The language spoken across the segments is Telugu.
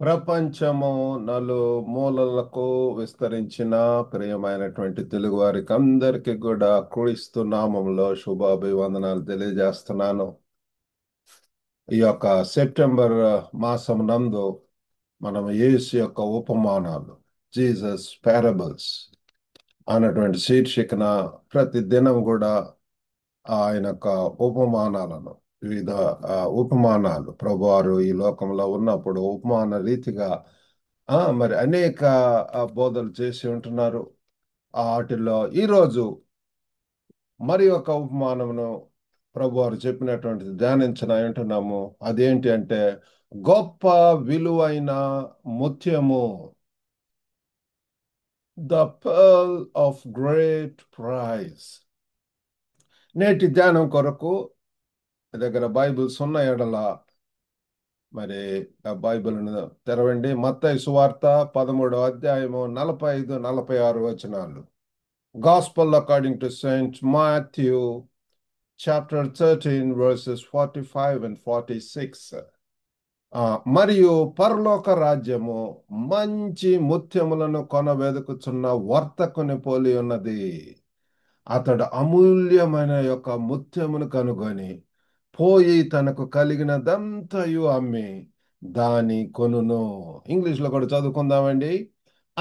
ప్రపంచము నలుమూలలకు విస్తరించిన ప్రియమైనటువంటి తెలుగు వారికి అందరికీ కూడా క్రీస్తు నామములో శుభాభివందనాలు తెలియజేస్తున్నాను. ఈ యొక్క సెప్టెంబర్ మాసం నందు మనం యేసు యొక్క ఉపమానాలు, జీసస్ పారబుల్స్ అన్నటువంటి శీర్షికన ప్రతి దినం కూడా ఆయన యొక్క ఉపమానాలను వివిధ ఉపమానాలు ప్రభువారు ఈ లోకంలో ఉన్నప్పుడు ఉపమాన రీతిగా మరి అనేక బోధలు చేసి ఉంటున్నారు. వాటిల్లో ఈరోజు మరి ఒక ఉపమానమును ప్రభువారు చెప్పినటువంటిది ధ్యానించిన వింటున్నాము. అదేంటి అంటే గొప్ప విలువైన ముత్యము, the pearl of great price. నేటి ధ్యానం కొరకు దగ్గర బైబిల్స్ ఉన్న ఎడల మరి ఆ బైబిల్ను తెరవండి. మత్తయి సువార్త 13వ అధ్యాయము 45-46 వచనాలు. Gospel according to Saint Matthew chapter 13 verses 45 and 46. మరియు పరలోక రాజ్యము మంచి ముత్యములను కొనవెదుకుచున్న వర్తకుని పోలి ఉన్నది. అతడు అమూల్యమైన యొక్క ముత్యమును కనుగొని పోయి తనకు కలిగినదంతయు అమ్మి దాని కొనును. ఇంగ్లీష్లో కూడా చదువుకుందామండి.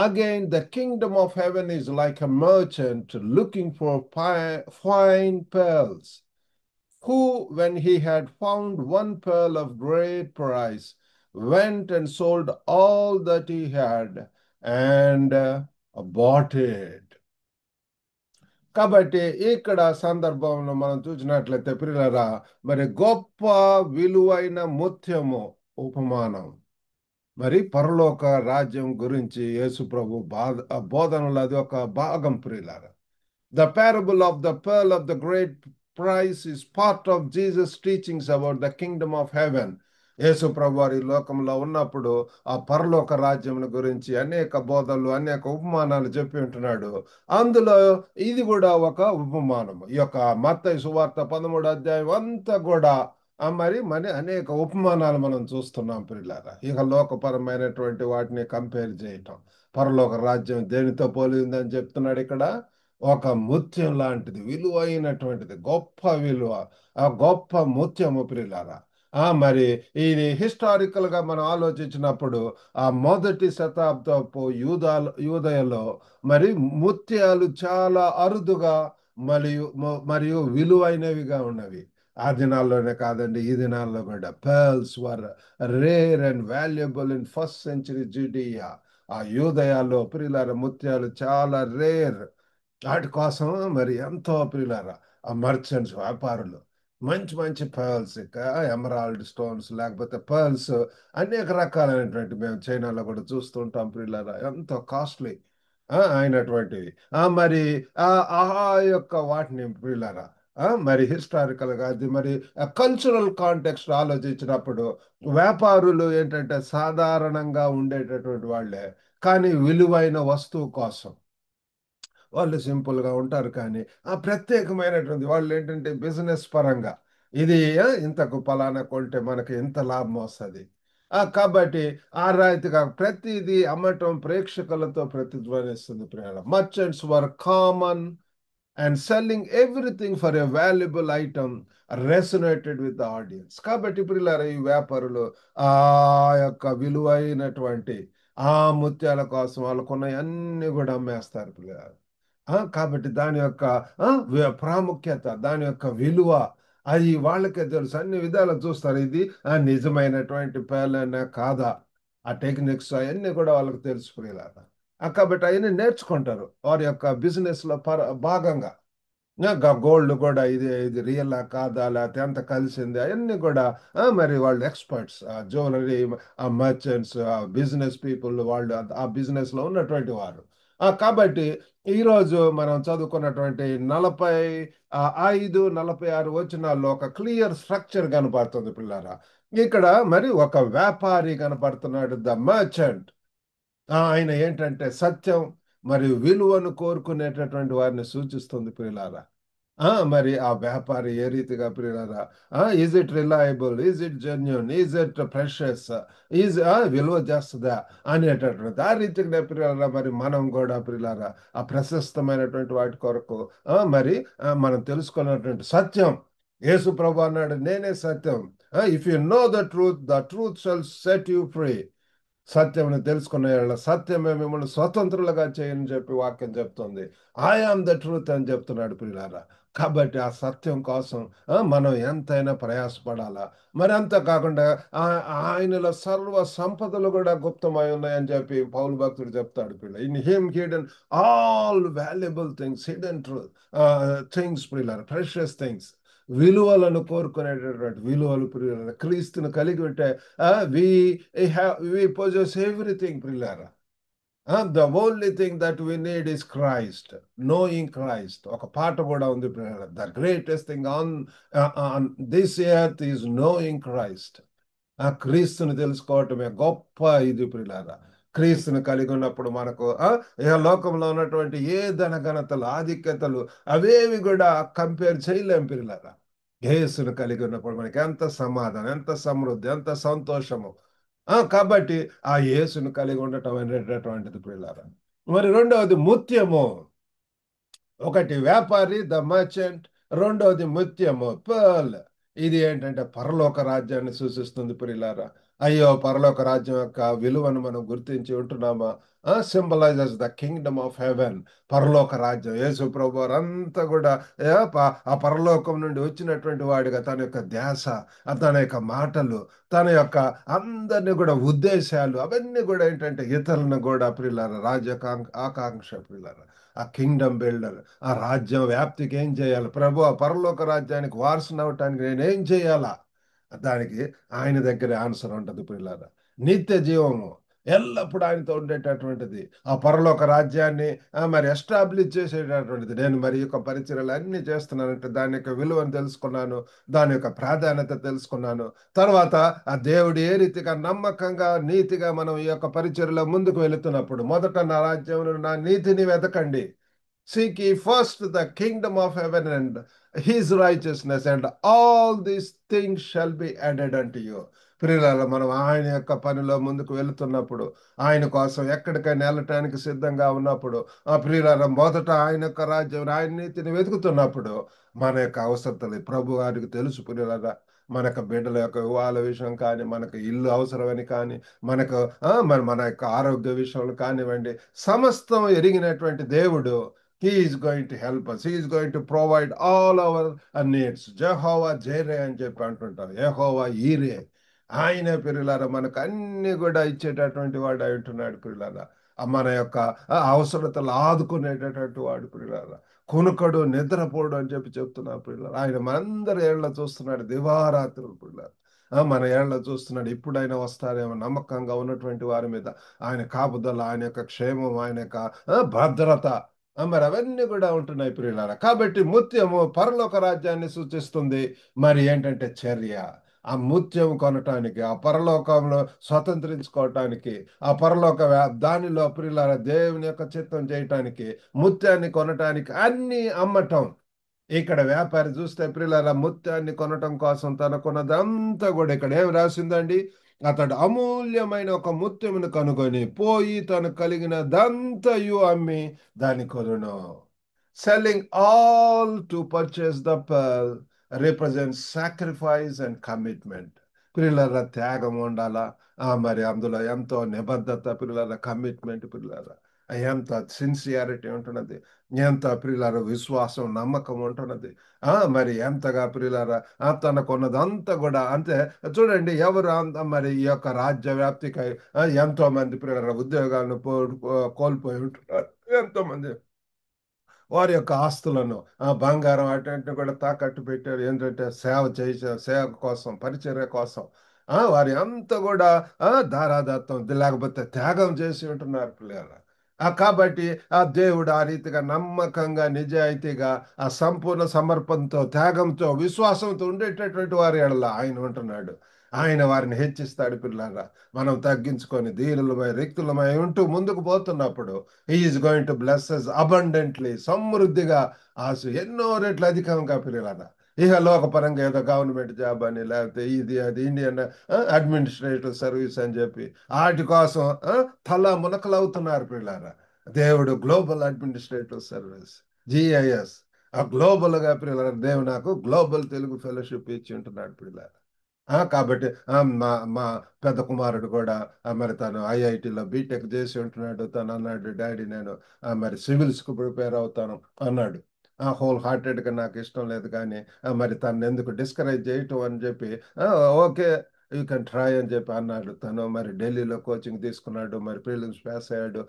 Again the kingdom of heaven is like a merchant looking for fine pearls, who, when he had found one pearl of great price, went and sold all that he had and bought it. కాబట్టి ఇక్కడ సందర్భంలో మనం చూసినట్లయితే ప్రియులారా, మరి గొప్ప విలువైన ముత్యము ఉపమానం, మరి పరలోక రాజ్యం గురించి యేసు ప్రభు బోధనలో అది ఒక భాగం ప్రియులారా. The parable of the pearl of the great price is part of Jesus' teachings about the kingdom of heaven. యేసు ప్రభు వారి లోకంలో ఉన్నప్పుడు ఆ పరలోక రాజ్యం గురించి అనేక బోధలు, అనేక ఉపమానాలు చెప్పి ఉంటున్నాడు. అందులో ఇది కూడా ఒక ఉపమానం. ఈ యొక్క మత్తయి సువార్త 13వ అధ్యాయం అంతా కూడా మరి అనేక ఉపమానాలు మనం చూస్తున్నాం ప్రియులారా. ఇక లోకపరమైనటువంటి వాటిని కంపేర్ చేయటం, పరలోక రాజ్యం దేనితో పోలిందని చెప్తున్నాడు ఇక్కడ. ఒక ముత్యం లాంటిది, విలువైనటువంటిది, గొప్ప విలువ, ఆ గొప్ప ముత్యము ప్రియులారా. మరి ఇది హిస్టారికల్ గా మనం ఆలోచించినప్పుడు ఆ మొదటి శతాబ్దపు యూదయలో మరి ముత్యాలు చాలా అరుదుగా మరియు విలువైనవిగా ఉన్నవి. ఆ దినాల్లోనే కాదండి, ఈ దినాల్లో కూడా pearls were rare and valuable in first century Judea. ఆ యూదయాలో ప్రియులారా ముత్యాలు చాలా రేర్. వాటి కోసం మరి ఎంతో ప్రియులారా ఆ మర్చెంట్స్, వ్యాపారులు మంచి మంచి పర్ల్స్, ఎమరాల్డ్ స్టోన్స్, లేకపోతే పర్ల్స్ అనేక రకాలైనటువంటి మేము చైనాలో కూడా చూస్తుంటాం ప్రియులారా, ఎంతో కాస్ట్లీ అయినటువంటివి. మరి ఆ యొక్క వాటిని ప్రియులారా మరి హిస్టారికల్ గా అది మరి కల్చరల్ కాంటెక్స్ట్ ఆలోచించినప్పుడు వ్యాపారులు ఏంటంటే సాధారణంగా ఉండేటటువంటి వాళ్ళే, కానీ విలువైన వస్తువు కోసం వాళ్ళు సింపుల్ గా ఉంటారు. కానీ ఆ ప్రత్యేకమైనటువంటి వాళ్ళు ఏంటంటే బిజినెస్ పరంగా ఇది ఇంతకు పలానా కొంటే మనకి ఎంత లాభం వస్తుంది. కాబట్టి ఆ రైతుగా ప్రతిదీ అమ్మటం ప్రేక్షకులతో ప్రతిధ్వనిస్తుంది. Merchants were common and selling everything for a valuable item resonated with the audience. కాబట్టి ఇప్పుడు ఈ వ్యాపారులు ఆ యొక్క విలువైనటువంటి ఆ ముత్యాల కోసం వాళ్ళకున్న అన్ని కూడా అమ్మేస్తారు పిల్లలు. కాబట్టి దాని యొక్క ప్రాముఖ్యత, దాని యొక్క విలువ అది వాళ్ళకే తెలుసు. అన్ని విధాలు చూస్తారు. ఇది నిజమైనటువంటి పేర్లైనా కాదా, ఆ టెక్నిక్స్ అవన్నీ కూడా వాళ్ళకి తెలుసుకునేలాగా. కాబట్టి అవన్నీ నేర్చుకుంటారు వారి యొక్క బిజినెస్ లో భాగంగా. గోల్డ్ కూడా ఇది ఇది రియల్ కాదా, లేకపోతే ఎంత కలిసింది, అవన్నీ కూడా మరి వాళ్ళు experts, jewellery merchants, business people, వాళ్ళు ఆ బిజినెస్ లో ఉన్నటువంటి వారు. కాబట్టి ఈరోజు మనం చదువుకున్నటువంటి 45-46 వచనాల్లో ఒక క్లియర్ స్ట్రక్చర్ కనపడుతుంది పిల్లారా. ఇక్కడ మరి ఒక వ్యాపారి కనపడుతున్నాడు, ద మర్చెంట్. ఆయన ఏంటంటే సత్యం మరియు విలువను కోరుకునేటటువంటి వారిని సూచిస్తుంది పిల్లారా. మరి ఆ వ్యాపారి ఏ రీతిగా ప్రియులారా, is it reliable, is it genuine, is it precious, విలువ చేస్తుందా అనేటటువంటి ఆ రీతిగా ప్రియులారా, మరి మనం కూడా ప్రియులారా ఆ ప్రశస్తమైనటువంటి వాటి కొరకు మరి మనం తెలుసుకున్నటువంటి సత్యం. యేసు ప్రభు అన్నాడు, నేనే సత్యం. If you know the truth shall set you free. సత్యమును తెలుసుకున్న యెడల సత్యమే మిమ్మల్ని స్వతంత్రులుగా చేయని చెప్పి వాక్యం చెప్తుంది. ఐ ఆమ్ ద ట్రూత్ అని చెప్తున్నాడు ప్రియులారా. కాబట్టి ఆ సత్యం కోసం మనం ఎంతైనా ప్రయాసపడాలా. మరి అంతా కాకుండా ఆయనలో సర్వ సంపదలు కూడా గుప్తమై ఉన్నాయని చెప్పి పౌలు భక్తుడు చెప్తాడు పిల్ల. In him hidden all valuable things, hidden truth things ప్రియులారా, ప్రెషియస్ థింగ్స్. విలువలను కోరుకునేటటువంటి విలువలు ప్రియులారా క్రీస్తును కలిగి ఉంటే వి వి పొజెస్ ఎవ్రీథింగ్ ప్రియులారా. The only thing that we need is Christ, knowing Christ. ఒక పాట కూడా ఉంది ప్రియులారా, the greatest thing on this earth is knowing Christ. ఆ క్రీస్తుని తెలుసుకోవటమే గొప్ప ఇది ప్రియులారా. క్రీస్తుని కలిగి ఉన్నప్పుడు మనకు ఏ లోకంలో ఉన్నటువంటి ఏ ధనఘనతలు ఆధిక్యతలు అవేవి కూడా కంపేర్ చేయలేం ప్రియులారా. యేసును కలిగి ఉన్నప్పుడు మనకి ఎంత సమాధానం, ఎంత సమృద్ధి, ఎంత సంతోషము. కాబట్టి ఆ యేసును కలిగి ఉండటం అనేటటువంటిది ప్రియులారా. మరి రెండవది ముత్యము. ఒకటి వ్యాపారి ద మర్చెంట్, రెండవది ముత్యము పర్ల్. ఇది ఏంటంటే పరలోక రాజ్యాన్ని సూచిస్తుంది ప్రియులారా. అయ్యో, పరలోక రాజ్యం యొక్క విలువను మనం గుర్తించి ఉంటున్నామా? Symbolises the kingdom of heaven. పరలోక రాజ్యం యేసు ప్రభు వారంతా కూడా ఆ పరలోకం నుండి వచ్చినటువంటి వాడిగా తన యొక్క ధ్యాస, తన యొక్క మాటలు, తన యొక్క అందరినీ కూడా ఉద్దేశాలు అవన్నీ కూడా ఏంటంటే ఇతరులను కూడా ప్రియులారా ఆకాంక్ష ప్రియులారా. ఆ కింగ్డమ్ బిల్డర్, ఆ రాజ్యం వ్యాప్తికి ఏం చేయాలి ప్రభు, ఆ పరలోక రాజ్యానికి వారసుని అవటానికి నేనేం చేయాలా? దానికి ఆయన దగ్గర ఆన్సర్ ఉంటుంది పిల్లల. నిత్య జీవము ఎల్లప్పుడూ ఆయనతో ఉండేటటువంటిది. ఆ పరలోక రాజ్యాన్ని మరి ఎస్టాబ్లిష్ చేసేటటువంటిది. నేను మరి యొక్క పరిచర్యలు అన్ని చేస్తున్నానంటే దాని యొక్క విలువను తెలుసుకున్నాను, దాని యొక్క ప్రాధాన్యత తెలుసుకున్నాను. తర్వాత ఆ దేవుడు ఏ రీతిగా నమ్మకంగా నీతిగా మనం ఈ యొక్క పరిచర్యలో ముందుకు వెళుతున్నప్పుడు మొదట నా రాజ్యం నా నీతిని వెతకండి. Seek ye first the kingdom of heaven and his righteousness, and all these things shall be added unto you. ప్రియులారా, మనం ఆయన యొక్క పనిలో ముందుకు వెళుతున్నప్పుడు, ఆయన కోసం ఎక్కడికైనా వెళ్ళటానికి సిద్ధంగా ఉన్నప్పుడు, ఆ ప్రియులారా మొదట ఆయన యొక్క రాజ్యం, ఆయన నీతిని వెతుకుతున్నప్పుడు మన యొక్క అవసరతలు ప్రభు గారికి తెలుసు ప్రియులారా. మనకు బిడ్డల యొక్క వివాహాల విషయం కానీ, మనకు ఇల్లు అవసరమని కానీ, మనకు మన యొక్క ఆరోగ్య విషయంలో కానివ్వండి, సమస్తం ఎరిగినటువంటి దేవుడు He is going to help us. He is going to provide all our needs. Jehovah Jireh అని చెప్పి అంటుంటాం. యెహోవా ఈరే. ఆయనే పిల్లలారా మనకు అన్ని కూడా ఇచ్చేటటువంటి వాడు అయి ఉంటున్నాడు పిల్లలారా. మన యొక్క అవసరతలు ఆదుకునేటటువంటి వాడు పిల్లలారా. కునుకడు నిద్రపోడు అని చెప్పి చెప్తున్నారు పిల్లలు. ఆయన మనందరి ఏళ్ళ చూస్తున్నాడు దివారాత్రులు పిల్లలు. మన ఏళ్ళ చూస్తున్నాడు. ఇప్పుడైనా వస్తారేమో నమ్మకంగా ఉన్నటువంటి వారి మీద ఆయన కాపుదల, ఆయన యొక్క క్షేమం, ఆయన యొక్క భద్రత మరి అవన్నీ కూడా ఉంటున్నాయి ప్రియులారా. కాబట్టి ముత్యము పరలోక రాజ్యాన్ని సూచిస్తుంది. మరి ఏంటంటే చర్య. ఆ ముత్యం కొనటానికి, ఆ పరలోకంలో స్వతంత్రించుకోవటానికి, ఆ పరలోక దానిలో ప్రియులారా దేవుని యొక్క చిత్తం చేయటానికి, ముత్యాన్ని కొనటానికి అన్ని అమ్మటం. ఇక్కడ వ్యాపారి చూస్తే ప్రియులారా ముత్యాన్ని కొనటం కోసం తనకున్నదంతా కూడా ఇక్కడ ఏం రాసిందండి? అతడు అమూల్యమైన ఒక ముత్యమును కనుగొని పోయి తను కలిగినదంతయు అమ్మి దాని కొనును. Selling all to purchase the pearl represent sacrifice and commitment. పిల్లల త్యాగం ఉండాలా. మరి అందులో ఎంతో నిబద్ధత పిల్లల కమిట్మెంట్ పిల్లల ఎంత సిన్సియారిటీ ఉంటున్నది, ఎంత ప్రియులార విశ్వాసం నమ్మకం ఉంటున్నది. మరి ఎంతగా ప్రియులార తనకున్నదంతా కూడా అంతే. చూడండి, ఎవరు మరి ఈ యొక్క రాజ్య వ్యాప్తికై ఎంతో మంది ప్రియులార ఉద్యోగాలను కోల్పోయి ఉంటున్నారు. ఎంతో మంది వారి యొక్క ఆస్తులను బంగారం అటు కూడా తాకట్టు పెట్టారు. ఏంటంటే సేవ కోసం, పరిచర్య కోసం వారి అంతా కూడా ధారాదత్తం లేకపోతే త్యాగం చేసి ఉంటున్నారు పిల్లలు. కాబట్టి ఆ దేవుడు ఆ రీతిగా నమ్మకంగా నిజాయితీగా ఆ సంపూర్ణ సమర్పణతో త్యాగంతో విశ్వాసంతో ఉండేటటువంటి వారి ఎడల ఆయన ఉంటున్నాడు. ఆయన వారిని హెచ్చిస్తాడు పిల్లరా. మనం తగ్గించుకొని దీనులమై రిక్తులమై ఉంటూ ముందుకు పోతున్నప్పుడు is going to bless us abundantly, సమృద్ధిగా, ఎన్నో రెట్లు అధికంగా పిల్లరా. ఇహ లోకపరంగా ఏదో గవర్నమెంట్ జాబ్ అని, లేకపోతే ఇది అది ఇండియన్ అడ్మినిస్ట్రేటివ్ సర్వీస్ అని చెప్పి వాటి కోసం తల మునకలవుతున్నారు పిల్లారా. దేవుడు గ్లోబల్ అడ్మినిస్ట్రేటివ్ సర్వీస్, జిఐఎస్, ఆ గ్లోబల్ గా పిల్లల దేవుడు నాకు గ్లోబల్ తెలుగు ఫెలోషిప్ ఇచ్చి ఉంటున్నాడు పిల్లలు. కాబట్టి మా మా పెద్ద కుమారుడు కూడా మరి తను ఐఐటిలో బీటెక్ చేసి ఉంటున్నాడు. తను అన్నాడు, డాడీ నేను మరి సివిల్స్కు ప్రిపేర్ అవుతాను అన్నాడు. హోల్ హార్టెడ్గా నాకు ఇష్టం లేదు కానీ మరి తను ఎందుకు డిస్కరేజ్ చేయటం అని చెప్పి, "ఆ, ఓకే, యూ కెన్ ట్రై" అని చెప్పి అన్నాడు. తను మరి ఢిల్లీలో కోచింగ్ తీసుకున్నాడు, మరి ప్రిలిమ్స్ పాస్ అయ్యాడు,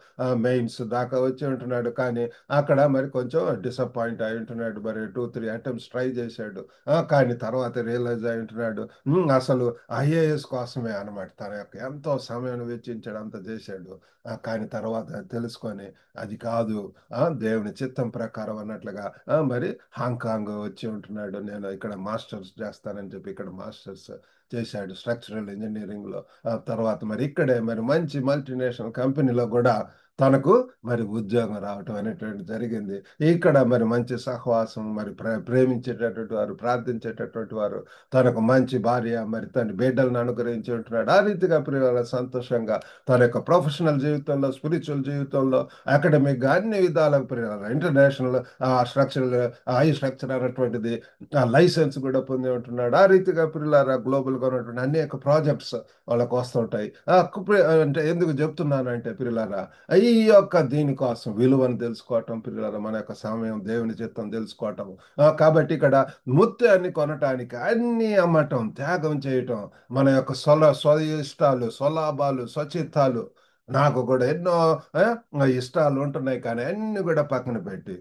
మెయిన్స్ దాకా వచ్చి ఉంటున్నాడు. కానీ అక్కడ మరి కొంచెం డిసప్పాయింట్ అయి ఉంటున్నాడు. మరి 2-3 అటెంప్ట్స్ ట్రై చేశాడు. కానీ తర్వాత రియలైజ్ అయి ఉంటున్నాడు, అసలు ఐఏఎస్ కోసమే అన్నమాట తన యొక్క ఎంతో సమయం వెచ్చించాడు, అంత చేశాడు. కానీ తర్వాత తెలుసుకొని అది కాదు దేవుని చిత్తం ప్రకారం అన్నట్లుగా మరి హాంకాంగ్ వచ్చి ఉంటున్నాడు. నేను ఇక్కడ మాస్టర్స్ చేస్తానని చెప్పి ఇక్కడ మాస్టర్స్ చేశాడు స్ట్రక్చరల్ ఇంజనీరింగ్ లో. తర్వాత మరి ఇక్కడే మరి మంచి మల్టీనేషనల్ కంపెనీలో కూడా తనకు మరి ఉద్యోగం రావటం అనేటువంటి జరిగింది. ఇక్కడ మరి మంచి సహవాసం, మరి ప్రేమించేటటువంటి వారు, ప్రార్థించేటటువంటి వారు, తనకు మంచి భార్య, మరి తన బిడ్డలను అనుగ్రహించి ఉంటున్నాడు. ఆ రీతిగా ప్రియుల సంతోషంగా తన యొక్క ప్రొఫెషనల్ జీవితంలో, స్పిరిచువల్ జీవితంలో, అకాడమిక్ గా అన్ని విధాలకు ప్రియుల ఇంటర్నేషనల్ స్ట్రక్చర్, హై స్ట్రక్చర్ అనేటువంటిది ఆ లైసెన్స్ కూడా పొంది ఉంటున్నాడు. ఆ రీతిగా ప్రియులారా గ్లోబల్ గా ఉన్నటువంటి అనేక ప్రాజెక్ట్స్ వాళ్ళకు వస్తుంటాయి. అంటే ఎందుకు చెప్తున్నానంటే ప్రియులారా, ఈ యొక్క దీనికోసం విలువను తెలుసుకోవటం పిల్లల, మన యొక్క సమయం, దేవుని చిత్తం తెలుసుకోవటం. కాబట్టి ఇక్కడ ముత్యాన్ని కొనటానికి అన్ని అమ్మటం, త్యాగం చేయటం, మన యొక్క స్వ ఇష్టాలు, స్వలాభాలు, స్వచిత్తాలు, నాకు కూడా ఎన్నో ఇష్టాలు ఉంటున్నాయి కానీ అన్ని కూడా పక్కన పెట్టి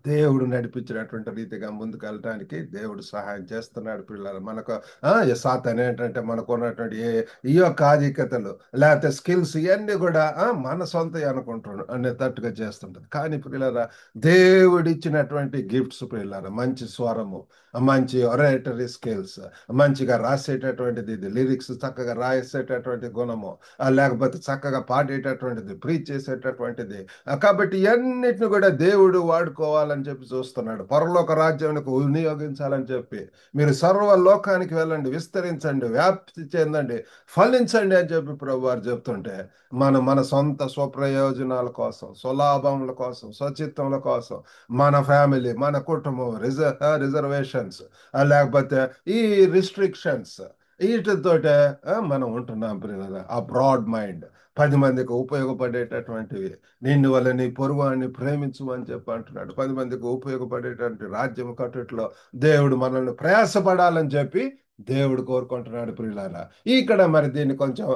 దేవుడు నడిపించినటువంటి రీతిగా ముందుకు వెళ్ళటానికి దేవుడు సహాయం చేస్తున్నాడు పిల్లలు. మనకు సాతాను ఏంటంటే మనకు ఉన్నటువంటి ఈ యొక్క ఆధిక్యతలు, లేకపోతే స్కిల్స్, ఇవన్నీ కూడా మన సొంత అనుకుంటున్నాడు అనేటట్టుగా చేస్తుంటది. కానీ పిల్లల, దేవుడు ఇచ్చినటువంటి గిఫ్ట్స్ పిల్లల, మంచి స్వరము, మంచి ఒరేటరీ స్కిల్స్, మంచిగా రాసేటటువంటిది, ఇది లిరిక్స్ చక్కగా రాసేటటువంటి గుణము, లేకపోతే చక్కగా పాడేటటువంటిది, ప్రీచ్ చేసేటటువంటిది. కాబట్టి ఇవన్నిటిని కూడా దేవుడు వాడుకోవాలని చెప్పి చూస్తున్నాడు, పరలోక రాజ్యానికి వినియోగించాలని చెప్పి. మీరు సర్వ లోకానికి వెళ్ళండి, విస్తరించండి, వ్యాప్తి చెందండి, ఫలించండి అని చెప్పి ప్రభు వారు చెప్తుంటే, మన సొంత స్వప్రయోజనాల కోసం, స్వలాభముల కోసం, స్వచిత్తముల కోసం, మన ఫ్యామిలీ, మన కుటుంబం, రిజర్వేషన్స్, లేకపోతే ఈ రిస్ట్రిక్షన్స్, వీటితోటే మనం ఉంటున్నాం ప్రియులారా. ఆ బ్రాడ్ మైండ్, 10 మందికి ఉపయోగపడేటటువంటివి, నిన్ను వల్ల నీ పొరుగువాడిని ప్రేమించు అని చెప్పి అంటున్నాడు. 10 మందికి ఉపయోగపడేటువంటి రాజ్యం కట్టుట్లో దేవుడు మనల్ని ప్రయాసపడాలని చెప్పి దేవుడు కోరుకుంటున్నాడు ప్రియులారా. ఇక్కడ మరి దీన్ని కొంచెం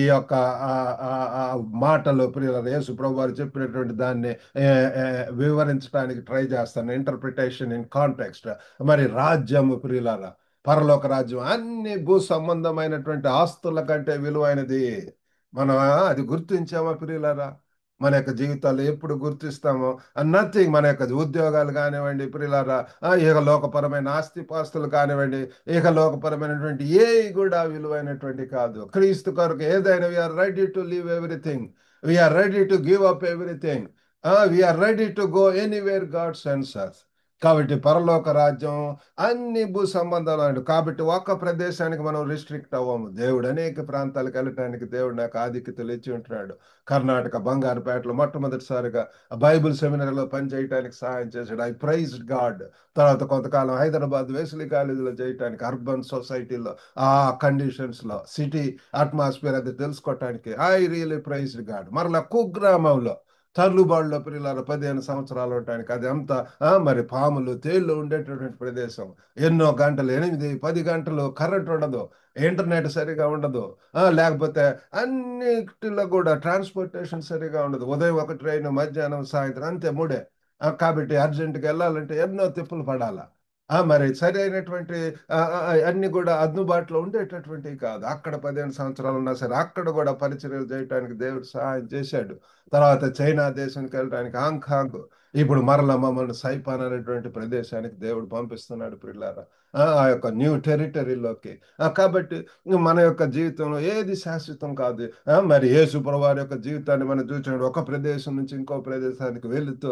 ఈ యొక్క ఆ, ఆ, ఆ మాటలు ప్రియులారా, యేసు ప్రభు వారు చెప్పినటువంటి దాన్ని ఏ, ఏ, వివరించడానికి ట్రై చేస్తాను. Interpretation in context. మరి రాజ్యము ప్రియులారా, పరలోక రాజ్యం అన్ని భూ సంబంధమైనటువంటి ఆస్తుల కంటే విలువైనది. మనం అది గుర్తించామా ప్రియులారా? మన యొక్క జీవితాల్లో ఎప్పుడు గుర్తిస్తామో? నథింగ్. మన యొక్క ఉద్యోగాలు కానివ్వండి ప్రియులారా, ఇక లోకపరమైన ఆస్తిపాస్తులు కానివ్వండి, ఇక లోకపరమైనటువంటి ఏ కూడా విలువైనటువంటి కాదు. క్రీస్తు కొరకు ఏదైనా we're ready to leave everything, we're ready to give up everything, we're ready to go anywhere God sends us. కాబట్టి పరలోక రాజ్యం అన్ని భూ సంబంధాలు. కాబట్టి ఒక్క ప్రదేశానికి మనం రిస్ట్రిక్ట్ అవ్వము. దేవుడు అనేక ప్రాంతాలకు వెళ్ళటానికి దేవుడు నాకు ఆధిక్యతలు ఇచ్చి ఉంటున్నాడు. కర్ణాటక బంగారుపేటలో మొట్టమొదటిసారిగా బైబిల్ సెమినరీలో పనిచేయడానికి సహాయం చేశాడు. I praise God. తర్వాత కొంతకాలం హైదరాబాద్ వెస్లీ కాలేజీలో చేయటానికి, అర్బన్ సొసైటీలో, ఆ కండిషన్స్ లో, సిటీ అట్మాస్ఫియర్ అది తెలుసుకోవటానికి ఐ రియలీ ప్రైజ్ గాడ్. మరలా కుగ్రామంలో తర్లుబాడులో పిల్లల 15 సంవత్సరాలు ఉండటానికి, అది అంతా మరి పాములు, తేళ్లు ఉండేటటువంటి ప్రదేశం. ఎన్నో గంటలు, 8-10 గంటలు కరెంట్ ఉండదు, ఇంటర్నెట్ సరిగా ఉండదు, లేకపోతే అన్నిటిలో కూడా ట్రాన్స్పోర్టేషన్ సరిగా ఉండదు. ఉదయం ఒక ట్రైన్, మధ్యాహ్నం, సాయంత్రం, అంతే మూడే. కాబట్టి అర్జెంటుగా వెళ్ళాలంటే ఎన్నో తిప్పులు పడాలా. మరి సరైనటువంటి అన్ని కూడా అందుబాటులో ఉండేటటువంటివి కాదు. అక్కడ 15 సంవత్సరాలు ఉన్నా సరే అక్కడ కూడా పరిచర్యలు చేయడానికి దేవుడు సహాయం చేశాడు. తర్వాత చైనా దేశానికి వెళ్ళడానికి, హాంకాంగ్, ఇప్పుడు మరలా మమ్మల్ని సైపాన్ అనేటువంటి ప్రదేశానికి దేవుడు పంపిస్తున్నాడు పిల్లారా. ఆ యొక్క న్యూ టెరిటరీలోకి. కాబట్టి మన యొక్క జీవితంలో ఏది శాశ్వతం కాదు. మరి యేసు ప్రభువారి యొక్క జీవితాన్ని మనం చూసినప్పుడు ఒక ప్రదేశం నుంచి ఇంకో ప్రదేశానికి వెళుతూ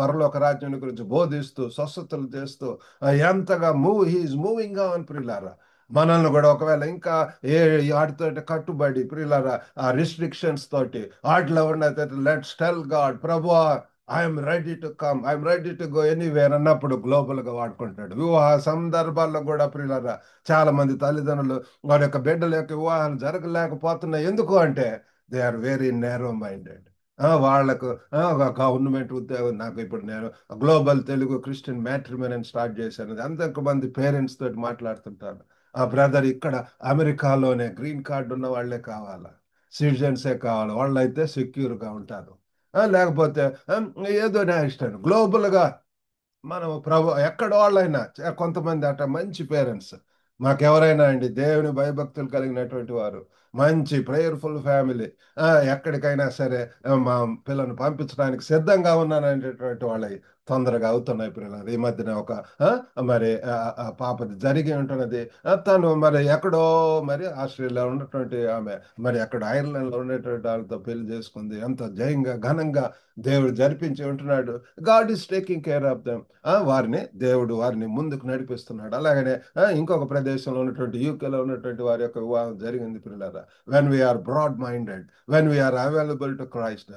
పరలోక రాజ్యం గురించి బోధిస్తూ స్వస్థతలు చేస్తూ ఎంతగా హీఈస్ మూవింగ్ ఆన్ ప్రియులారా. మనల్ని కూడా ఒకవేళ ఇంకా ఏ వాటితోటి కట్టుబడి ప్రియులారా ఆ రిస్ట్రిక్షన్స్ తోటి వాటిలో ఉన్న లెట్స్ టెల్ గాడ్ ప్రభువా I'm ready to come, I'm ready to go anywhere అన్నప్పుడు గ్లోబల్ గా వాడుకుంటాడు. వివాహ సందర్భాల్లో కూడా ప్రియులారా చాలా మంది తల్లిదండ్రులు వారి యొక్క బిడ్డల యొక్క వివాహాలు జరగలేకపోతున్నాయి. ఎందుకు అంటే they are very narrow minded. వాళ్లకు గవర్నమెంట్ ఉద్యోగం, నాకు ఇప్పుడు నేను global Telugu Christian matrimony start చేశాను. అంతమంది పేరెంట్స్ తోటి మాట్లాడుతుంటాను. ఆ బ్రదర్ ఇక్కడ అమెరికాలోనే గ్రీన్ కార్డు ఉన్న వాళ్ళే కావాలా, సిటిజన్సే కావాలి, వాళ్ళైతే సెక్యూర్ గా ఉంటారు. లేకపోతే ఏదో నా ఇష్టం గ్లోబల్ గా మనం ఎక్కడ వాళ్ళైనా కొంతమంది అట మంచి పేరెంట్స్ మాకెవరైనా అండి దేవుని భయభక్తులు కలిగినటువంటి వారు, మంచి ప్రేయర్ఫుల్ ఫ్యామిలీ, ఎక్కడికైనా సరే మా పిల్లల్ని పంపించడానికి సిద్ధంగా ఉన్నాననేటటువంటి వాళ్ళవి తొందరగా అవుతున్నాయి పిల్లలు. ఈ మధ్యన ఒక ఆ, మరి పాపది జరిగి ఉంటున్నది. తను మరి ఎక్కడో మరి ఆస్ట్రేలియా ఉన్నటువంటి ఆమె మరి అక్కడ ఐర్లాండ్ లో ఉండేటువంటి వాళ్ళతో పెళ్లి చేసుకుంది. ఎంత జయంగా ఘనంగా దేవుడు జరిపించి ఉంటున్నాడు. God is taking care of them. దేవుడు వారిని ముందుకు నడిపిస్తున్నాడు. అలాగనే ఇంకొక ప్రదేశంలో ఉన్నటువంటి యూకేలో ఉన్నటువంటి వారి యొక్క వివాహం జరిగింది పిల్లలారా. When we are broad minded, when we are available to Christ,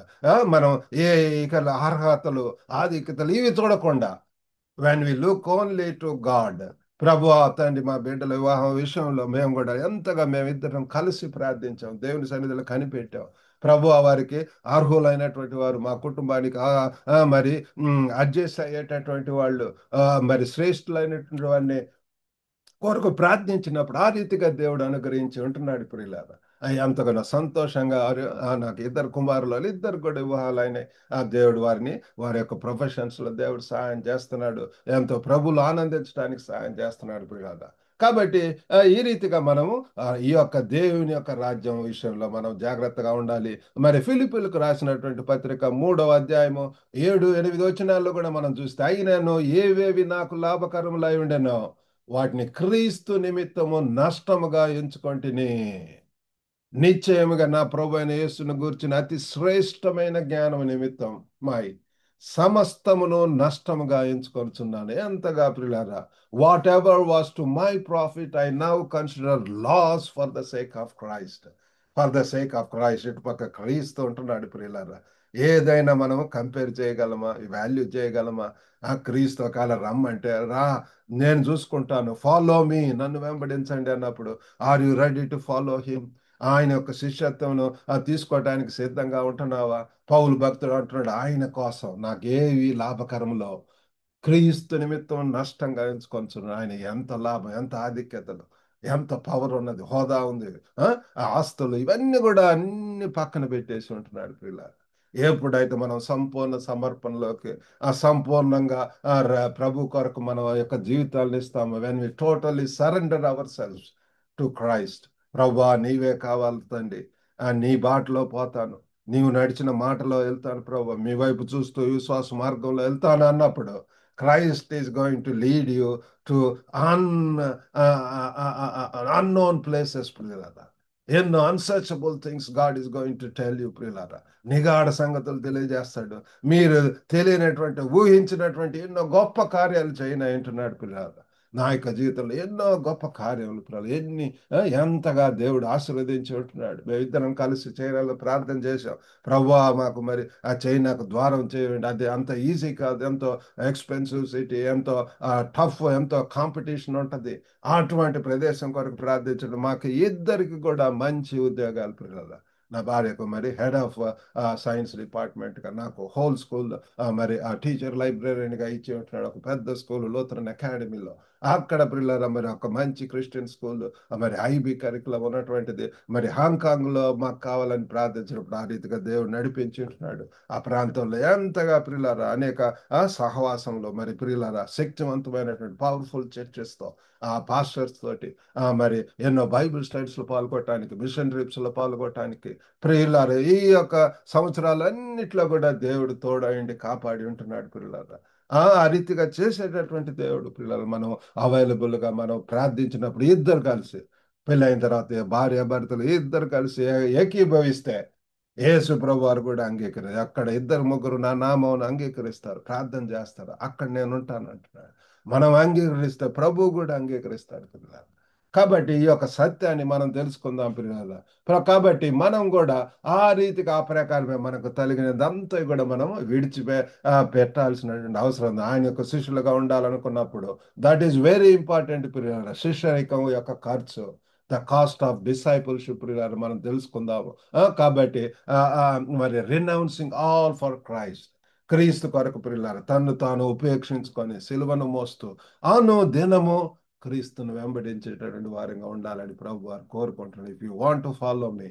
మనం ఏ ఇక అర్హతలు ఆధిక్యతలు ఇవి చూడకుండా when we look only to God, ప్రభు తండ్రి మా బిడ్డల వివాహం విషయంలో మేము కూడా ఎంతగా మేమిద్దరం కలిసి ప్రార్థించాం, దేవుని సన్నిధిలో కనిపెట్టాం. ప్రభు వారికి అర్హులైనటువంటి వారు మా కుటుంబానికి మరి అడ్జస్ట్ అయ్యేటటువంటి వాళ్ళు, మరి శ్రేష్ఠులైనటువంటి వారిని కొరకు ప్రార్థించినప్పుడు ఆ రీతిగా దేవుడు అనుగ్రహించి ఉంటున్నాడు ప్రియులారా. ఎంతగానో సంతోషంగా నాకు ఇద్దరు కుమారులు, ఇద్దరు కూడా వివాహాలైనాయి. ఆ దేవుడు వారిని వారి యొక్క ప్రొఫెషన్స్ లో దేవుడు సహాయం చేస్తున్నాడు. ఎంతో ప్రభులు ఆనందించడానికి సహాయం చేస్తున్నాడు ప్రియులారా. కాబట్టి ఈ రీతిగా మనము ఈ యొక్క దేవుని యొక్క రాజ్యం విషయంలో మనం జాగ్రత్తగా ఉండాలి. మరి ఫిలిప్పీలకు రాసినటువంటి పత్రిక 3వ అధ్యాయము 7-8 వచనాల్లో కూడా మనం చూస్తే, అయినను ఏవేవి నాకు లాభకరములై ఉండెనో వాటిని క్రీస్తు నిమిత్తము నష్టముగా ఎంచుకొంటిని. నిశ్చయముగా నా ప్రభు అయిన యేసును గూర్చిన అతి శ్రేష్టమైన జ్ఞానం నిమిత్తం మాయి సమస్తమును నష్టముగా ఎంచుకొనుచున్నాను. ఎంతగా ప్రియులారా, whatever was to my profit I now consider loss for the sake of Christ. For the sake of Christ, ఇటు పక్క క్రీస్తు ఉంటున్నాడు ప్రియులారా. ఏదైనా మనం కంపేర్ చేయగలమా, వాల్యూ చేయగలమా? ఆ క్రీస్తు ఒకవేళ రమ్మంటే రా, నేను చూసుకుంటాను, ఫాలో మీ, నన్ను వెంబడించండి అన్నప్పుడు are you ready to follow him? ఆయన యొక్క శిష్యత్వంను తీసుకోవడానికి సిద్ధంగా ఉంటున్నావా? పౌలు భక్తుడు అంటున్నాడు, ఆయన కోసం నాకేవి లాభకరములో క్రీస్తు నిమిత్తం నష్టంగా ఎంచుకొంచున్నాడు. ఆయన ఎంత లాభం, ఎంత ఆధిక్యతలు, ఎంత పవర్ ఉన్నది, హోదా ఉంది, ఆ ఆస్తులు, ఇవన్నీ కూడా అన్ని పక్కన పెట్టేసి ఉంటున్నాడు పిల్ల. ఎప్పుడైతే మనం సంపూర్ణ సమర్పణలోకి సంపూర్ణంగా ప్రభు కొరకు మన యొక్క జీవితాలను ఇస్తాము, when we totally surrender ourselves to Christ. ప్రభా నీవే కావాలి తండ్రి, నీ బాటలో పోతాను, నీవు నడిచిన మాటలో వెళ్తాను ప్రభా, మీ వైపు చూస్తూ విశ్వాస మార్గంలో వెళ్తాను అన్నప్పుడు Christ is going to lead you to an unknown places ప్రియులారా. ఎన్నో unsearchable things God is going to tell you ప్రియులారా. నిగాఢ సంగతులు తెలియజేస్తాడు. మీరు తెలియనటువంటి ఊహించినటువంటి ఎన్నో గొప్ప కార్యాలు చేయను అంటున్నాడు పిల్లలు. నా యొక్క జీవితంలో ఎన్నో గొప్ప కార్యములు పిల్లలు, ఎంతగా దేవుడు ఆశీర్వదించి ఉంటున్నాడు. మేమిద్దరం కలిసి చేయాలని ప్రార్థన చేశాం. ప్రభువా మాకు మరి ఆ చేయి నాకు ద్వారం చేయండి. అది అంత ఈజీ కాదు, ఎంతో ఎక్స్పెన్సివ్ సిటీ, ఎంతో టఫ్, ఎంతో కాంపిటీషన్ ఉంటుంది. అటువంటి ప్రదేశం కొరకు ప్రార్థించడం, మాకు ఇద్దరికి కూడా మంచి ఉద్యోగాలు పిల్లలు. నా భార్యకు మరి హెడ్ ఆఫ్ సైన్స్ డిపార్ట్మెంట్గా, నాకు హోల్ స్కూల్ మరి ఆ టీచర్ లైబ్రరీగా ఇచ్చి ఉంటున్నాడు. ఒక పెద్ద స్కూల్ లూథరన్ అకాడమీలో, అక్కడ పిల్లల మరి ఒక మంచి క్రిస్టియన్ స్కూల్, మరి ఐబీ కరికులం ఉన్నటువంటిది. మరి హాంకాంగ్ లో మాకు కావాలని ప్రార్థించినప్పుడు ఆ రీతిగా దేవుడు నడిపించి ఉంటున్నాడు. ఆ ప్రాంతంలో ఎంతగా ప్రియులారా అనేక సహవాసంలో మరి ప్రియులారా శక్తివంతమైనటువంటి పవర్ఫుల్ చర్చెస్ తో, ఆ పాస్టర్స్ తోటి మరి ఎన్నో బైబిల్ స్టడీస్ లో పాల్గొనడానికి, మిషన్ ట్రిప్స్ లో పాల్గొనడానికి ప్రియులారా ఈ యొక్క సంవత్సరాలన్నిట్లో కూడా దేవుడు తోడయండి కాపాడి ఉంటున్నాడు ప్రియులారా. ఆ రీతిగా చేసేటటువంటి దేవుడు పిల్లలు మనం అవైలబుల్గా మనం ప్రార్థించినప్పుడు ఇద్దరు కలిసి పెళ్ళైన తర్వాత భార్య భర్తలు ఇద్దరు కలిసి ఏకీభవిస్తే యేసు ప్రభు వారు కూడా అంగీకరి అక్కడ ఇద్దరు ముగ్గురు నా నామం అంగీకరిస్తారు, ప్రార్థన చేస్తారు, అక్కడ నేను ఉంటాను అంటున్నాడు. మనం అంగీకరిస్తే ప్రభు కూడా అంగీకరిస్తాడు పిల్లలు. కాబట్టి ఈ యొక్క సత్యాన్ని మనం తెలుసుకుందాం పిల్లలు. కాబట్టి మనం కూడా ఆ రీతిగా ఆ ప్రకారమే మనకు తగినదంతా కూడా మనం పెట్టాల్సినటువంటి అవసరం ఉంది. ఆయన యొక్క శిష్యులుగా ఉండాలనుకున్నప్పుడు దట్ ఈస్ వెరీ ఇంపార్టెంట్ పిల్లలు. శిష్యరికం యొక్క ఖర్చు, ద కాస్ట్ ఆఫ్ డిసైపుల్షిప్ మనం తెలుసుకుందాము. కాబట్టి ఆ, ఆ, మరి రినౌన్సింగ్ ఆల్ ఫర్ క్రైస్ట్, క్రీస్తు కొరకు పిల్లలు తన్ను తాను ఉపేక్షించుకొని సిలువను మోస్తూ దినము క్రీస్తును వెంబడించేటటువంటి వారంగా ఉండాలని ప్రభు వారు కోరుకుంటున్నారు. If you want to follow me,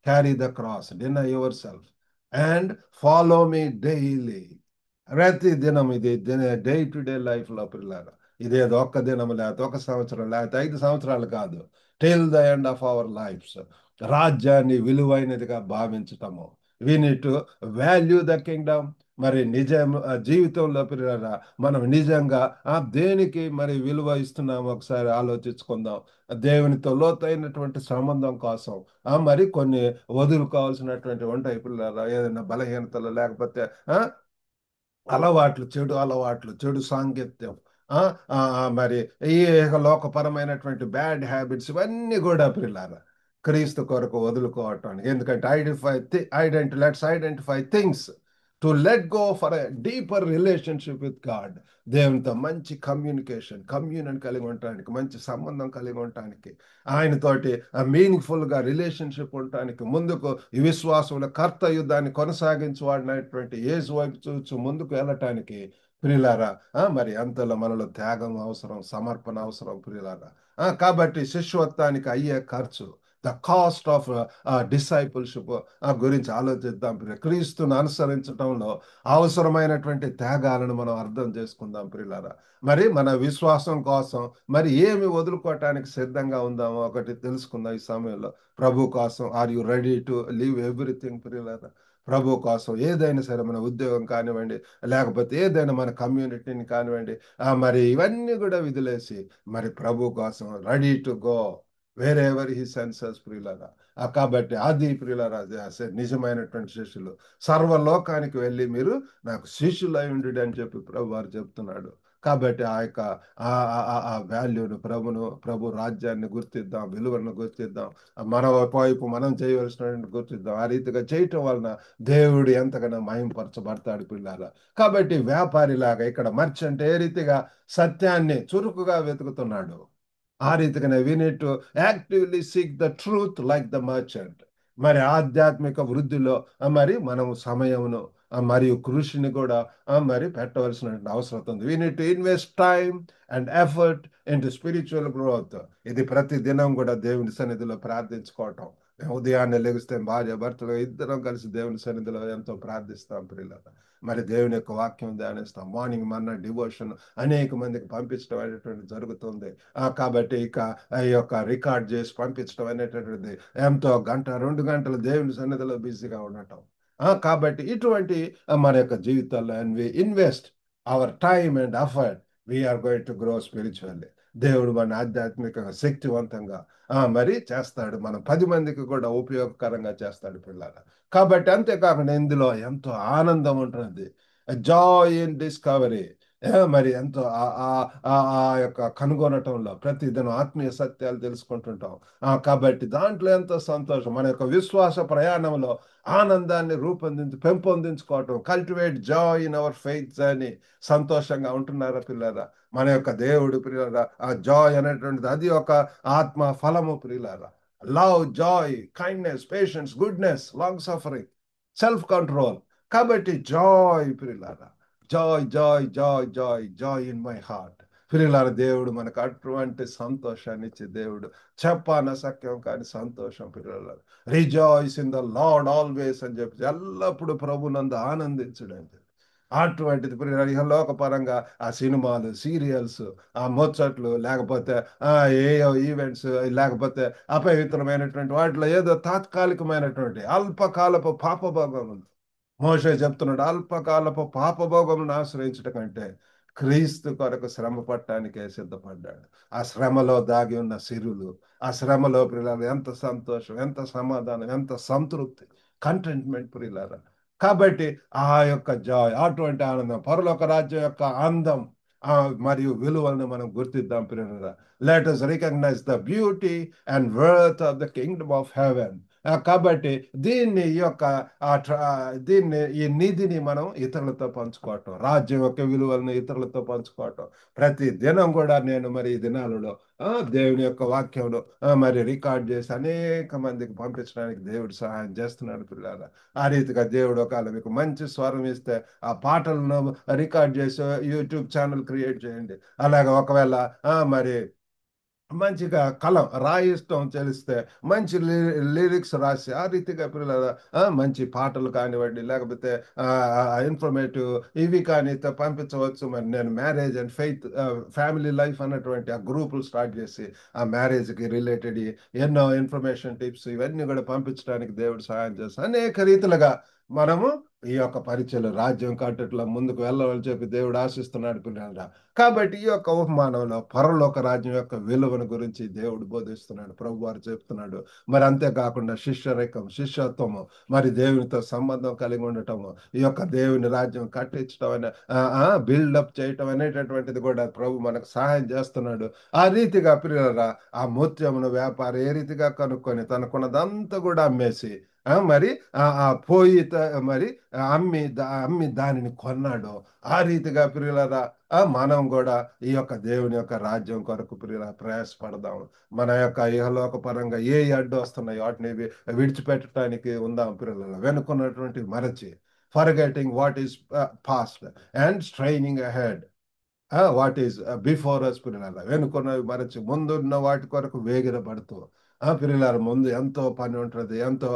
carry the cross, deny your self and follow me daily. ప్రతి దినం ఇది డే టు డే లైఫ్ లో పిల్లలు. ఇదేదో ఒక్క దినం లేకపోతే ఒక సంవత్సరం లేకపోతే 5 సంవత్సరాలు కాదు, till the end of our lives రాజ్యాన్ని విలువైనదిగా భావించటము. We need to value the kingdom. మరి నిజం జీవితంలో పిల్లరా మనం నిజంగా దేనికి మరి విలువ ఇస్తున్నాము ఒకసారి ఆలోచించుకుందాం. దేవునితో లోతైనటువంటి సంబంధం కోసం మరి కొన్ని వదులుకోవాల్సినటువంటి ఉంటాయి పిల్లరా. ఏదైనా బలహీనతలు లేకపోతే ఆ అలవాట్లు, చెడు అలవాట్లు, చెడు సాంగత్యం, ఆ మరి ఈ లోకపరమైనటువంటి బ్యాడ్ హ్యాబిట్స్ ఇవన్నీ కూడా పిల్లారా క్రీస్తు కొరకు వదులుకోవటానికి. ఎందుకంటే let's identify things to let go for a deeper relationship with God. దేవునితో మంచి కమ్యూనియన్ కలిగి ఉండటానికి, మంచి సంబంధం కలిగి ఉండటానికి, ఆయనతోటి మీనింగ్ఫుల్ గా రిలేషన్షిప్ ఉండటానికి, ముందుకు ఈ విశ్వాసంలో కర్త యుద్ధాన్ని కొనసాగించవాడినటువంటి యేసు వైపు చూచు ముందుకు వెళ్ళటానికి ప్రియులారా మరి అంతలో మనలో త్యాగం అవసరం, సమర్పణ అవసరం ప్రియులారా. కాబట్టి శిష్యత్వానికి అయ్యే ఖర్చు, ద కాస్ట్ ఆఫ్ డిసైపుల్షిప్ గురించి ఆలోచిద్దాం. క్రీస్తును అనుసరించడంలో అవసరమైనటువంటి త్యాగాలను మనం అర్థం చేసుకుందాం ప్రియులారా. మరి మన విశ్వాసం కోసం మరి ఏమి వదులుకోవటానికి సిద్ధంగా ఉందామో ఒకటి తెలుసుకుందాం ఈ సమయంలో. ప్రభు కోసం are you ready to leave everything ప్రియులారా? ప్రభు కోసం ఏదైనా సరే, మన ఉద్యోగం కానివ్వండి, లేకపోతే ఏదైనా మన కమ్యూనిటీని కానివ్వండి, మరి ఇవన్నీ కూడా విదిలేసి మరి ప్రభు కోసం ready to go wherever he sends ప్రియులరా. కాబట్టి అది ప్రియులరా నిజమైనటువంటి శిష్యులు. సర్వలోకానికి వెళ్ళి మీరు నాకు శిష్యులై ఉండు అని చెప్పి ప్రభు వారు చెప్తున్నాడు. కాబట్టి ఆ యొక్క ఆ వాల్యూను, ప్రభు రాజ్యాన్ని గుర్తిద్దాం, విలువలను గుర్తిద్దాం, మన వైపు మనం చేయవలసినటువంటి గుర్తిద్దాం. ఆ రీతిగా చేయటం వలన దేవుడు ఎంతగానో మహింపరచబడతాడు పిల్లారా. కాబట్టి వ్యాపారిలాగా ఇక్కడ మర్చెంట్ ఏ రీతిగా సత్యాన్ని చురుకుగా వెతుకుతున్నాడు, ఆ రీతిగానే we need to actively seek the truth like the merchant. మరి ఆధ్యాత్మిక వృద్ధిలో మరి మనం సమయమును మరియు కృషిని కూడా మరి పెట్టవలసిన అవసరం ఉంది. We need to invest time and effort in to spiritual growth. ఇది ప్రతి దినం కూడా దేవుని సన్నిధిలో ప్రార్థించుకోవటం. ఉదయాన్నే లెగిస్తే భార్య భర్తలు ఇద్దరం కలిసి దేవుని సన్నిధిలో ఎంతో ప్రార్థిస్తాం ప్రియులారా. మరి దేవుని యొక్క వాక్యం ధ్యానిస్తాం. మార్నింగ్ మన డివోషన్ అనేక మందికి పంపించడం అనేటువంటి జరుగుతుంది. కాబట్టి ఇక ఈ యొక్క రికార్డ్ చేసి పంపించడం అనేటటువంటిది ఎంతో గంట 2 గంటలు దేవుని సన్నిధిలో బిజీగా ఉండటం. కాబట్టి ఇటువంటి మన యొక్క జీవితాల్లో and we invest our time and effort, we're going to grow spiritually. దేవుడు మన ఆధ్యాత్మికంగా శక్తివంతంగా మరి చేస్తాడు. మనం 10 మందికి కూడా ఉపయోగకరంగా చేస్తాడు పిల్లల. కాబట్టి అంతేకాకుండా ఇందులో ఎంతో ఆనందం ఉంటుంది. Joy in discovery. మరి ఎంతో ఆ యొక్క కనుగొనటంలో ప్రతిదినం ఆత్మీయ సత్యాలు తెలుసుకుంటుంటాం. కాబట్టి దాంట్లో ఎంతో సంతోషం. మన యొక్క విశ్వాస ప్రయాణంలో ఆనందాన్ని పెంపొందించుకోవటం, cultivate joy in our faith అని సంతోషంగా ఉంటున్నారా పిల్లరా? మన యొక్క దేవుడు ప్రియులారా, ఆ జాయ్ అనేటువంటిది అది ఒక ఆత్మ ఫలము ప్రియులారా. Love, Joy, kindness, patience, goodness, long suffering, self control. కాబట్టి జాయ్ ప్రియులారా, Joy Joy Joy Joy Joy in my heart. ప్రియులారా, దేవుడు మనకు అటువంటి సంతోషాన్ని ఇచ్చే దేవుడు. చెప్పాన సఖ్యం కాని సంతోషం ప్రియులారా. Rejoice in the lord always అని చెప్పి ఎల్లప్పుడూ ప్రభునందు ఆనందించడం అని చెప్పి. అటువంటిది ఇహలోక పరంగా ఆ సినిమాలు, సీరియల్స్, ఆ ముచ్చట్లు, లేకపోతే ఏ ఈవెంట్స్, లేకపోతే అపవిత్రమైనటువంటి వాటిలో ఏదో తాత్కాలికమైనటువంటి అల్పకాలపు పాపభోగం ఉంది. మోషే చెప్తున్నాడు, అల్పకాలపు పాపభోగమును ఆశ్రయించట కంటే క్రీస్తు కొరకు శ్రమ పడటానికే సిద్ధపడ్డాడు. ఆ శ్రమలో దాగి ఉన్న సిరులు, ఆ శ్రమలో ప్రియులారా ఎంత సంతోషం, ఎంత సమాధానం, ఎంత సంతృప్తి, కంటెంట్మెంట్ ప్రియులారా. కాబట్టి ఆ యొక్క జాయ్, అటువంటి ఆనందం, పరలోక రాజ్యం యొక్క అందం మరియు విలువలను మనం గుర్తిద్దాం ప్రియులారా. Let us recognise the beauty and worth of the kingdom of heaven. కాబట్టి దీన్ని ఈ యొక్క దీన్ని ఈ నిధిని మనం ఇతరులతో పంచుకోవటం, రాజ్యం యొక్క విలువలను ఇతరులతో పంచుకోవటం. ప్రతి దినం కూడా నేను మరి ఈ దినాలలో దేవుని యొక్క వాక్యంలో మరి రికార్డ్ చేసి అనేక మందికి పంపించడానికి దేవుడు సహాయం చేస్తున్నాడు పిల్లల. ఆ రీతిగా దేవుడు ఒకవేళ మీకు మంచి స్వరం ఇస్తే ఆ పాటలను రికార్డ్ చేసి యూట్యూబ్ ఛానల్ క్రియేట్ చేయండి. అలాగే ఒకవేళ మరి మంచిగా కలం రాయిష్టం తెలిస్తే మంచి లిరిక్స్ రాసి ఆ రీతిగా పిల్లల మంచి పాటలు కానివ్వండి, లేకపోతే ఇన్ఫర్మేటివ్ ఇవి కానీ పంపించవచ్చు. మరి నేను marriage and faith family life అన్నటువంటి ఆ గ్రూపులు స్టార్ట్ చేసి ఆ మ్యారేజ్కి రిలేటెడ్ ఎన్నో ఇన్ఫర్మేషన్ టిప్స్ ఇవన్నీ కూడా పంపించడానికి దేవుడు సహాయం చేస్తాడు. అనేక రీతిలుగా మనము ఈ యొక్క పరిచయలు రాజ్యం కట్టట్లో ముందుకు వెళ్ళాలని చెప్పి దేవుడు ఆశిస్తున్నాడు పిల్లల. కాబట్టి ఈ యొక్క ఉపమానంలో పరలోక రాజ్యం యొక్క విలువను గురించి దేవుడు బోధిస్తున్నాడు, ప్రభు వారు చెప్తున్నాడు. మరి అంతేకాకుండా శిష్యరికం, శిష్యత్వము, మరి దేవునితో సంబంధం కలిగి ఉండటము, ఈ యొక్క దేవుని రాజ్యం కట్టించడం అనే బిల్డప్ చేయటం అనేటటువంటిది కూడా ప్రభు మనకు సహాయం చేస్తున్నాడు. ఆ రీతిగా ప్రియులరా ఆ ముత్యమును వ్యాపారి ఏ రీతిగా కనుక్కొని తనకున్నదంతా కూడా అమ్మేసి మరి పోయి మరి అమ్మి దానిని కొన్నాడు. ఆ రీతిగా ప్రియులరా మనం కూడా ఈ యొక్క దేవుని యొక్క రాజ్యం కొరకు ప్రయాసపడదాం. మన యొక్క ఇహలోక పరంగా ఏ అడ్డు వస్తున్నాయో వాటిని విడిచిపెట్టడానికి ఉందాం పిల్లల. వెనుకున్నటువంటి మరచి forgetting what is past and straining ahead what is before us పిల్లల. వెనుకున్నవి మరచి ముందున్న వాటి కొరకు వేగిరపడుతూ పిల్లల ముందు ఎంతో పని ఉంటుంది, ఎంతో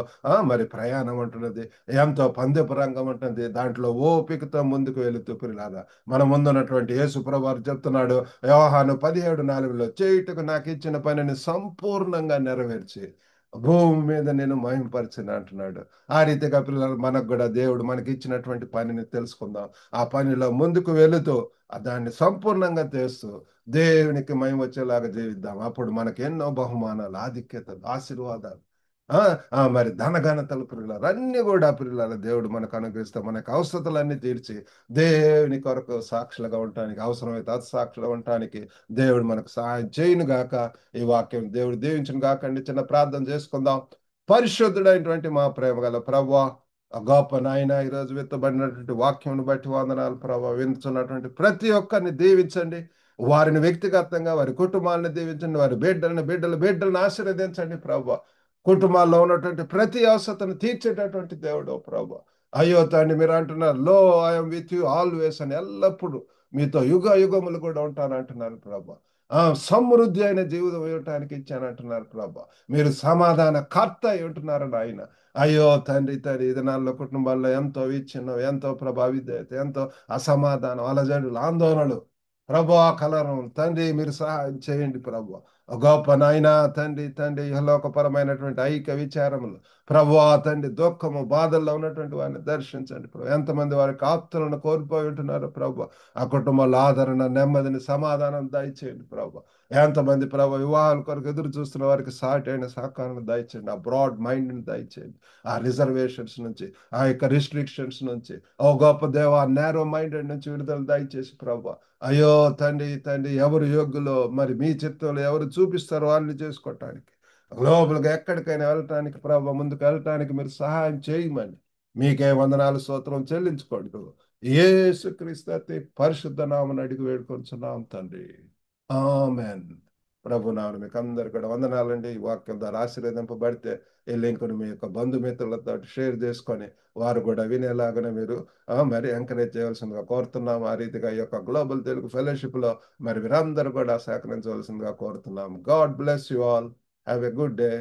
మరి ప్రయాణం ఉంటున్నది, ఎంతో పందెపు రంగం ఉంటుంది. దాంట్లో ఓపికతో ముందుకు వెళుతూ పిల్లల మన ముందున్నటువంటి యేసు ప్రభువు చెప్తున్నాడు యోహాను 17:4 చేయుటకు నాకు ఇచ్చిన పనిని సంపూర్ణంగా నెరవేర్చి భూమి మీద నేను మహింపరిచిన అంటున్నాడు. ఆ రీతిగా పిల్లలు మనకు కూడా దేవుడు మనకి ఇచ్చినటువంటి పనిని తెలుసుకుందాం. ఆ పనిలో ముందుకు వెళుతూ దాన్ని సంపూర్ణంగా చేస్తూ దేవునికి మహిమ వచ్చేలాగా జీవిద్దాం. అప్పుడు మనకి ఎన్నో బహుమానాలు, ఆధిక్యతలు, ఆశీర్వాదాలు మరి ధనఘనతలు పిల్లలు అన్ని కూడా పిల్లల దేవుడు మనకు అనుగ్రహిస్తే మనకు అవసరతలన్నీ తీర్చి దేవుని కొరకు సాక్షులుగా ఉండటానికి, అవసరమైతే అసాక్షులుగా ఉండటానికి దేవుడు మనకు సహాయం చేయను గాక. ఈ వాక్యం దేవుడు దీవించును గాకండి. చిన్న ప్రార్థన చేసుకుందాం. పరిశుద్ధుడైనటువంటి మా ప్రేమ గల ప్రభువా, గొప్ప నాయన, ఈరోజు విత్తబడినటువంటి వాక్యం బట్టి వందనాలు ప్రభావ. వింటున్నటువంటి ప్రతి ఒక్కరిని దీవించండి, వారిని వ్యక్తిగతంగా, వారి కుటుంబాలను దీవించండి, వారి బిడ్డలను ఆశీర్వదించండి ప్రభావ. కుటుంబాల్లో ఉన్నటువంటి ప్రతి అవసరతను తీర్చేటటువంటి దేవుడు ప్రభావ. అయ్యో తండ్రి, మీరు అంటున్నారు లో ఐఎమ్ విత్ యూ ఆల్వేస్ అని, ఎల్లప్పుడూ మీతో యుగ యుగములు కూడా ఉంటాను అంటున్నారు ప్రభా. సమృద్ధి అయిన జీవితం ఇవ్వటానికి ఇచ్చానంటున్నారు ప్రభా. మీరు సమాధాన కర్త అయి ఉంటున్నారు ఆయన. అయ్యో తండ్రి తండ్రి, ఈ దినాల్లో కుటుంబాల్లో ఎంతో విచ్ఛిన్నం, ఎంతో ప్రభావిత, ఎంతో అసమాధానం, అలజడులు, ఆందోళనలు ప్రభా, కలరం తండ్రి మీరు సహాయం చేయండి ప్రభా. గొప్ప నాయన తండ్రి తండ్రి, ఇహలోకపరమైనటువంటి ఐక్య విచారములు ప్రభువా తండ్రి, దుఃఖము బాధల్లో ఉన్నటువంటి వారిని దర్శించండి ప్రభు. ఎంతమంది వారికి ఆప్తులను కోల్పోయి ఉంటున్నారు ప్రభు, ఆ కుటుంబంలో ఆదరణ, నెమ్మదిని, సమాధానం దయచేయండి ప్రభు. ఎంతమంది ప్రభు వివాహాల కొరకు ఎదురు చూస్తున్న వారికి సాటి అయిన సహకారం దయచేయండి. ఆ బ్రాడ్ మైండ్ని దయచేయండి, ఆ రిజర్వేషన్స్ నుంచి, ఆ యొక్క రిస్ట్రిక్షన్స్ నుంచి, ఓ గొప్ప దేవ నేరో మైండెడ్ నుంచి విడుదల దయచేసి ప్రభు. అయ్యో తండ్రి తండ్రి, ఎవరు యోగ్యులో మరి మీ చిత్తంలో ఎవరు చూపిస్తారో వాళ్ళని చేసుకోవటానికి, గ్లోబల్గా ఎక్కడికైనా వెళ్ళటానికి ప్రభు, ముందుకు వెళ్ళటానికి మీరు సహాయం చేయమని మీకే వందనాలు స్తోత్రం చెల్లించుకోండి. యేసుక్రీస్తు అతి పరిశుద్ధ నామమున అడిగి వేడుకొంచున్నాం తండ్రి, ఆమెన్. ప్రభు నామమున మీకు అందరు కూడా వందనాలండి. ఈ వాక్యం ద్వారా ఆశీర్వదింపబడితే ఈ లింకును మీ యొక్క బంధుమిత్రులతో షేర్ చేసుకొని వారు కూడా వినేలాగానే మీరు మరి ఎంకరేజ్ చేయవలసిందిగా కోరుతున్నాం. ఆ రీతిగా ఈ యొక్క గ్లోబల్ తెలుగు ఫెలోషిప్ లో మరి మీరందరూ కూడా సహకరించవలసిందిగా కోరుతున్నాం. God bless you all. Have a good day.